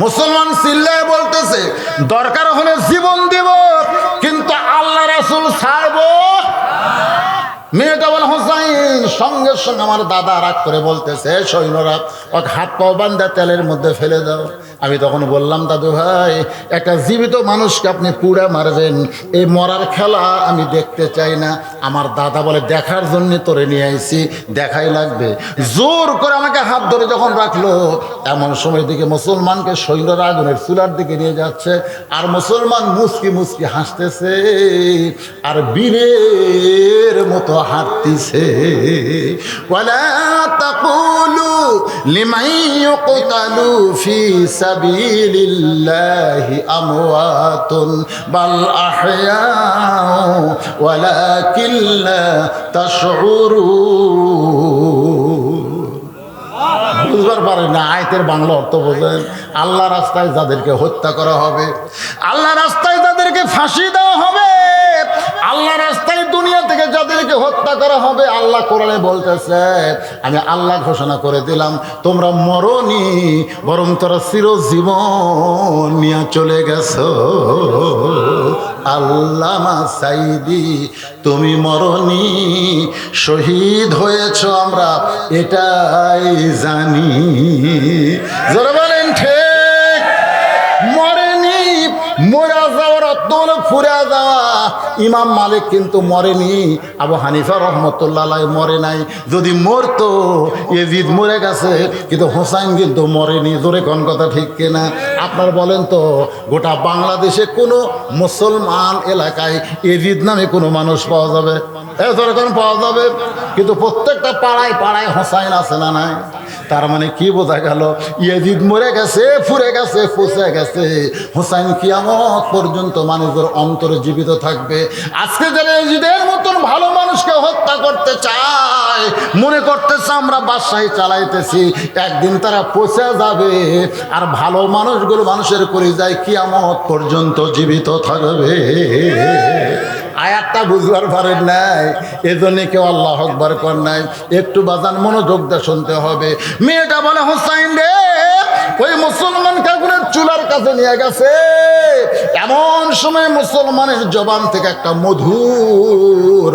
মুসলমান চিল্লায় বলতেছে, দরকার হলে জীবন দিব, কিন্তু আল্লাহ রাসূল ছাড়বো। মেয়েটা বলে, হোসাইন সঙ্গে সঙ্গে আমার দাদা রাগ করে বলতেছে, সৈন্যরা ওকে হাত পাও বান্ধা তেলের মধ্যে ফেলে দাও। আমি তখন বললাম, দাদু ভাই একটা জীবিত মানুষকে আপনি পুড়ে মারবেন, এই মরার খেলা আমি দেখতে চাই না। আমার দাদা বলে, দেখার জন্য তোরে নিয়ে আইছি, দেখাই লাগবে। জোর করে আমাকে হাত ধরে যখন রাখলো, এমন সময় দিকে মুসলমানকে সৈন্যরা আগুনের চুলার দিকে নিয়ে যাচ্ছে, আর মুসলমান মুচকি মুচকি হাসতেছে আর বীরের মতো হাঁটতেছে। ওয়ালা তাকুলু লিমান ইউকতালু ফি সাবিলিল্লাহি আমওয়াতুন বাল আহয়াউ ওয়ালাকিন লা তাশউরুন। বুঝবার পারেন না আয়াতের বাংলা অর্থ বোঝেন? আল্লাহ রাস্তায় যাদেরকে হত্যা করা হবে, আল্লাহ রাস্তায় যাদেরকে ফাঁসি দেওয়া হবে, আল্লাহ রাস্তায় দুনিয়া থেকে যাদেরকে হত্যা করা হবে, আল্লাহ কোরআনে বলতেছে, আমি আল্লাহ ঘোষণা করে দিলাম তোমরা মরনি, বরং তোরা চিরজীবন নিয়ে চলে গেছো। আল্লামা সাইদি তুমি মরনি, শহীদ হয়েছ আমরা এটাই জানি। যারা বলেন ঠিক, মরেনি, মরা যাওয়ার অর্থ হলো ফুরা যাওয়া। ইমাম মালিক কিন্তু মরেনি, আবু হানিফা রহমতুল্লাহ আলাইহি মরে নাই। যদি মরতো, ইয়াজিদ মরে গেছে, কিন্তু হোসাইন কিন্তু মরেনি। জোরে কোন কথা ঠিক কিনা? আপনার বলেন তো, গোটা বাংলাদেশে কোনো মুসলমান এলাকায় ইয়াজিদ নামে কোনো মানুষ পাওয়া যাবে? জোরে কোন পাওয়া যাবে? কিন্তু প্রত্যেকটা পাড়ায় পাড়ায় হোসাইন আছে না নাই? তার মানে কি বোঝা গেল? ইয়াজিদ মরে গেছে, ফুরে গেছে, ফুসে গেছে, হোসাইন কিয়ামত পর্যন্ত মানুষের অন্তরে জীবিত থাকবে। আজকে যারা ইয়াজিদের মতন ভালো মানুষকে হত্যা করতে চায়, মনে করতেছে আমরা বাদশাহী চালাইতেছি, একদিন তারা পচে যাবে, আর ভালো মানুষগুলো মানুষের কলিজায় কিয়ামত পর্যন্ত জীবিত থাকবে। আয়াত ঠাট্টা বুঝবার পারেন নাই, এজন্য কেউ আল্লাহ আকবার কর নাই। একটু বাজান মনোযোগ দিয়ে শুনতে হবে। মেয়েটা বলে হুসাইন রে, ওই মুসলমান কাকুরের চুলার কাছে নিয়ে গেছে। এমন সময় মুসলমানের জবান থেকে একটা মধুর